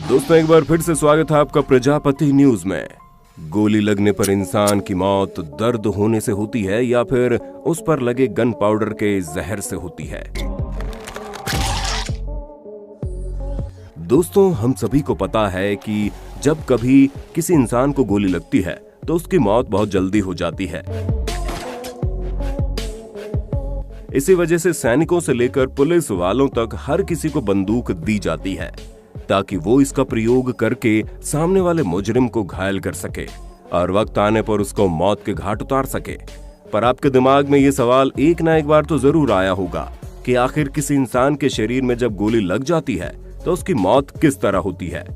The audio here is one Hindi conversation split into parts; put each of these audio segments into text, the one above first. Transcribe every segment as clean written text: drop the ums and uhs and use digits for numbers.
दोस्तों एक बार फिर से स्वागत है आपका प्रजापति न्यूज में। गोली लगने पर इंसान की मौत दर्द होने से होती है या फिर उस पर लगे गन पाउडर के जहर से होती है। दोस्तों हम सभी को पता है कि जब कभी किसी इंसान को गोली लगती है तो उसकी मौत बहुत जल्दी हो जाती है। इसी वजह से सैनिकों से लेकर पुलिस वालों तक हर किसी को बंदूक दी जाती है ताकि वो इसका प्रयोग करके सामने वाले मुजरिम को घायल कर सके और वक्त आने पर उसको मौत के घाट उतार सके। पर आपके दिमाग में ये सवाल एक ना एक बार तो जरूर आया होगा कि आखिर किसी इंसान के शरीर में जब गोली लग जाती है तो उसकी मौत किस तरह होती है,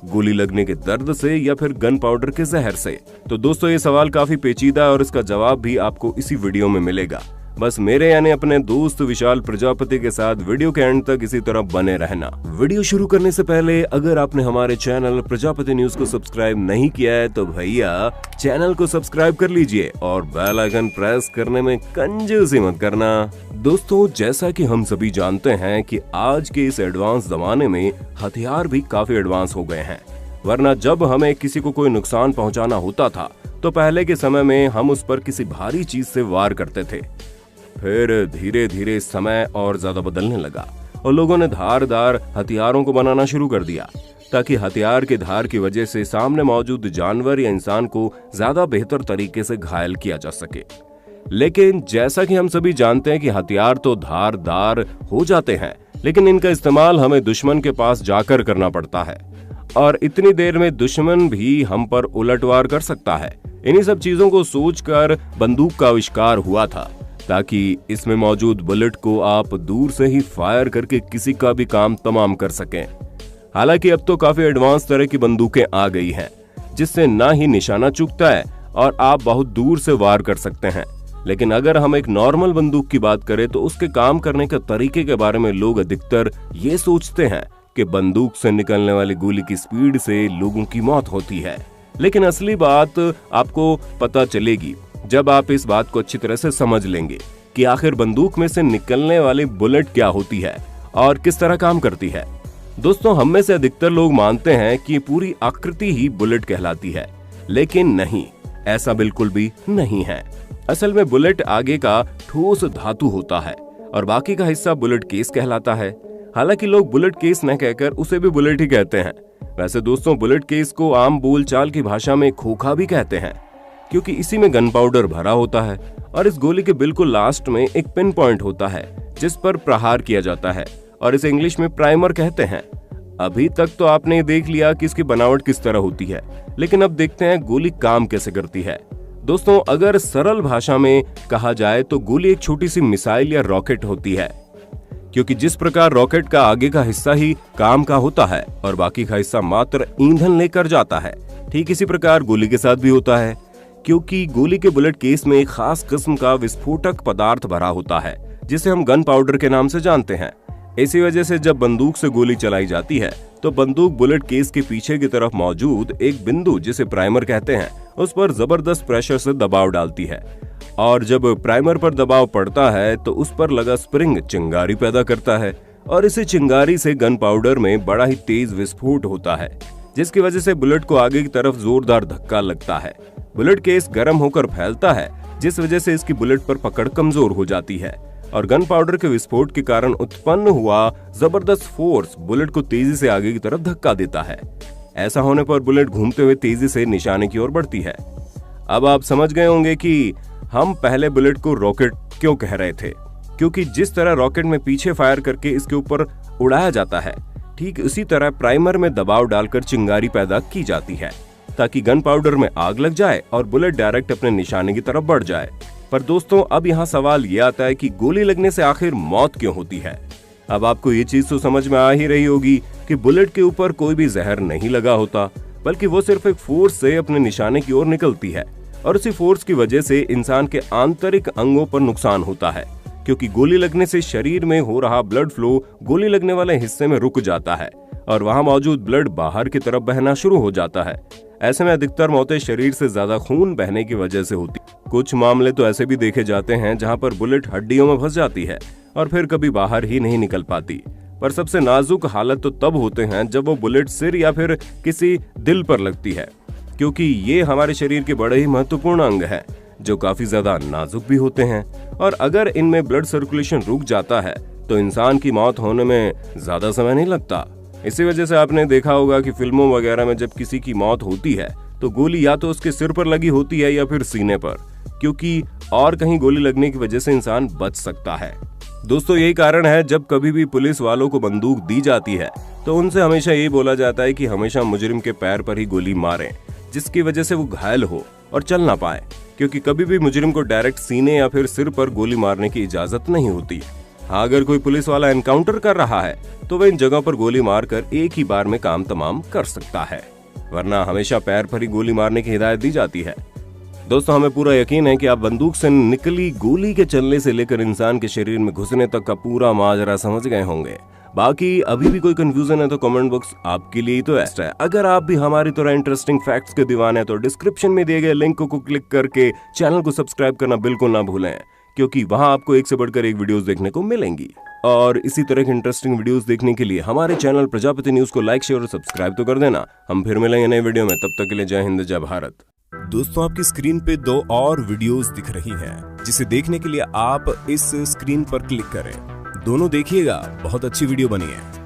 गोली लगने के दर्द से या फिर गन पाउडर के जहर से। तो दोस्तों ये सवाल काफी पेचीदा है और इसका जवाब भी आपको इसी वीडियो में मिलेगा। बस मेरे यानी अपने दोस्त विशाल प्रजापति के साथ वीडियो के एंड तक इसी तरह बने रहना। वीडियो शुरू करने से पहले अगर आपने हमारे चैनल प्रजापति न्यूज को सब्सक्राइब नहीं किया है तो भैया चैनल को सब्सक्राइब कर लीजिए और बेल आइकन प्रेस करने में कंजूसी मत करना। दोस्तों जैसा कि हम सभी जानते हैं कि आज के इस एडवांस जमाने में हथियार भी काफी एडवांस हो गए हैं, वरना जब हमें किसी को कोई नुकसान पहुंचाना होता था तो पहले के समय में हम उस पर किसी भारी चीज से वार करते थे। फिर धीरे धीरे समय और ज्यादा बदलने लगा और लोगों ने धारदार हथियारों को बनाना शुरू कर दिया ताकि हथियार के धार की वजह से सामने मौजूद जानवर या इंसान को ज्यादा बेहतर तरीके से घायल किया जा सके। लेकिन जैसा कि हम सभी जानते हैं कि हथियार तो धारदार हो जाते हैं, लेकिन इनका इस्तेमाल हमें दुश्मन के पास जाकर करना पड़ता है और इतनी देर में दुश्मन भी हम पर उलटवार कर सकता है। इन्हीं सब चीजों को सोचकर बंदूक का आविष्कार हुआ था ताकि इसमें मौजूद बुलेट को आप दूर से ही फायर करके किसी का भी काम तमाम कर सकें। हालांकि अब तो काफी एडवांस तरह की बंदूकें आ गई हैं जिससे ना ही निशाना चूकता है और आप बहुत दूर से वार कर सकते हैं। लेकिन अगर हम एक नॉर्मल बंदूक की बात करें तो उसके काम करने के तरीके के बारे में लोग अधिकतर ये सोचते हैं कि बंदूक से निकलने वाली गोली की स्पीड से लोगों की मौत होती है। लेकिन असली बात आपको पता चलेगी जब आप इस बात को अच्छी तरह से समझ लेंगे कि आखिर बंदूक में से निकलने वाली बुलेट क्या होती है और किस तरह काम करती है। दोस्तों हम में से अधिकतर लोग मानते हैं कि पूरी आकृति ही बुलेट कहलाती है, लेकिन नहीं, ऐसा बिल्कुल भी नहीं है। असल में बुलेट आगे का ठोस धातु होता है और बाकी का हिस्सा बुलेट केस कहलाता है। हालांकि लोग बुलेट केस न कहकर उसे भी बुलेट ही कहते हैं। वैसे दोस्तों बुलेट केस को आम बोलचाल की भाषा में खोखा भी कहते हैं क्योंकि इसी में गन पाउडर भरा होता है और इस गोली के बिल्कुल लास्ट में एक पिन पॉइंट होता है जिस पर प्रहार किया जाता है और इसे इंग्लिश में प्राइमर कहते हैं। अभी तक तो आपने देख लिया कि इसकी बनावट किस तरह होती है, लेकिन अब देखते हैं गोली काम कैसे करती है। दोस्तों अगर सरल भाषा में कहा जाए तो गोली एक छोटी सी मिसाइल या रॉकेट होती है, क्योंकि जिस प्रकार रॉकेट का आगे का हिस्सा ही काम का होता है और बाकी का हिस्सा मात्र ईंधन लेकर जाता है, ठीक इसी प्रकार गोली के साथ भी होता है। क्योंकि गोली के बुलेट केस में एक खास किस्म का विस्फोटक पदार्थ भरा होता है जिसे हम गन पाउडर के नाम से जानते हैं। इसी वजह से जब बंदूक से गोली चलाई जाती है तो बंदूक बुलेट केस के पीछे की तरफ मौजूद एक बिंदु जिसे प्राइमर कहते हैं उस पर जबरदस्त प्रेशर से दबाव डालती है और जब प्राइमर पर दबाव पड़ता है तो उस पर लगा स्प्रिंग चिंगारी पैदा करता है और इसी चिंगारी से गन पाउडर में बड़ा ही तेज विस्फोट होता है जिसकी वजह से बुलेट को आगे की तरफ जोरदार धक्का लगता है। बुलेट केस गर्म होकर फैलता है जिस वजह से इसकी बुलेट पर पकड़ कमजोर हो जाती है और गन पाउडर के विस्फोट के कारण उत्पन्न हुआ जबरदस्त फोर्स बुलेट को तेजी से आगे की तरफ धक्का देता है। ऐसा होने पर बुलेट घूमते हुए तेजी से निशाने की ओर बढ़ती है। अब आप समझ गए होंगे कि हम पहले बुलेट को रॉकेट क्यों कह रहे थे, क्योंकि जिस तरह रॉकेट में पीछे फायर करके इसके ऊपर उड़ाया जाता है, ठीक उसी तरह प्राइमर में दबाव डालकर चिंगारी पैदा की जाती है ताकि गन पाउडर में आग लग जाए और बुलेट डायरेक्ट अपने निशाने की तरफ बढ़ जाए। पर दोस्तों अब यहाँ सवाल ये आता है कि गोली लगने से आखिर मौत क्यों होती है। अब आपको ये चीज तो समझ में आ ही रही होगी कि बुलेट के ऊपर कोई भी जहर नहीं लगा होता, बल्कि वो सिर्फ एक फोर्स से अपने निशाने की ओर निकलती है और उसी फोर्स की वजह से इंसान के आंतरिक अंगों पर नुकसान होता है, क्योंकि गोली लगने से शरीर में हो रहा ब्लड फ्लो गोली लगने वाले हिस्से में रुक जाता है और वहां मौजूद ब्लड बाहर की तरफ बहना शुरू हो जाता है। ऐसे में अधिकतर मौतें शरीर से ज्यादा खून बहने की वजह से होती। कुछ मामले तो ऐसे भी देखे जाते हैं जहां पर बुलेट हड्डियों में फंस जाती है और फिर कभी बाहर ही नहीं निकल पाती। पर सबसे नाजुक हालत तो तब होते हैं जब वो बुलेट सिर या फिर किसी दिल पर लगती है, क्योंकि ये हमारे शरीर के बड़े ही महत्वपूर्ण अंग हैं जो काफी ज्यादा नाजुक भी होते हैं। और अगर इनमें ब्लड सर्कुलेशन रुक जाता है तो इंसान की मौत होने में ज्यादा समय नहीं लगता। इसी वजह से आपने देखा होगा कि फिल्मों वगैरह में जब किसी की मौत होती है तो गोली या तो उसके सिर पर लगी होती है या फिर सीने पर, क्योंकि और कहीं गोली लगने की वजह से इंसान बच सकता है। दोस्तों, यही कारण है जब कभी भी पुलिस वालों को बंदूक दी जाती है तो उनसे हमेशा ये बोला जाता है कि हमेशा मुजरिम के पैर पर ही गोली मारें, जिसकी वजह से वो घायल हो और चल ना पाए, क्योंकि कभी भी मुजरिम को डायरेक्ट सीने या फिर सिर पर गोली मारने की इजाजत नहीं होती। हाँ, अगर कोई पुलिस वाला एनकाउंटर कर रहा है तो वह इन जगहों पर गोली मारकर एक ही बार में काम तमाम कर सकता है, वरना हमेशा पैर पर ही गोली मारने की हिदायत दी जाती है। दोस्तों, हमें पूरा यकीन है कि आप बंदूक से निकली गोली के चलने से लेकर इंसान के शरीर में घुसने तक का पूरा माजरा समझ गए होंगे। बाकी अभी भी कोई कंफ्यूजन है तो कमेंट बॉक्स आपके लिए ही तो बेस्ट है। अगर आप भी हमारी तरह इंटरेस्टिंग फैक्ट्स के दीवाने हैं तो डिस्क्रिप्शन में दिए गए लिंक को क्लिक करके चैनल को सब्सक्राइब करना बिल्कुल ना भूलें, क्योंकि वहां आपको एक से बढ़कर एक वीडियोस देखने को मिलेंगी। और इसी तरह की इंटरेस्टिंग वीडियोस देखने के लिए हमारे चैनल प्रजापति न्यूज को लाइक, शेयर और सब्सक्राइब तो कर देना। हम फिर मिलेंगे नए वीडियो में, तब तक के लिए जय हिंद, जय भारत। दोस्तों, आपकी स्क्रीन पे 2 और वीडियोस दिख रही हैं, जिसे देखने के लिए आप इस स्क्रीन पर क्लिक करें। दोनों देखिएगा, बहुत अच्छी वीडियो बनी है।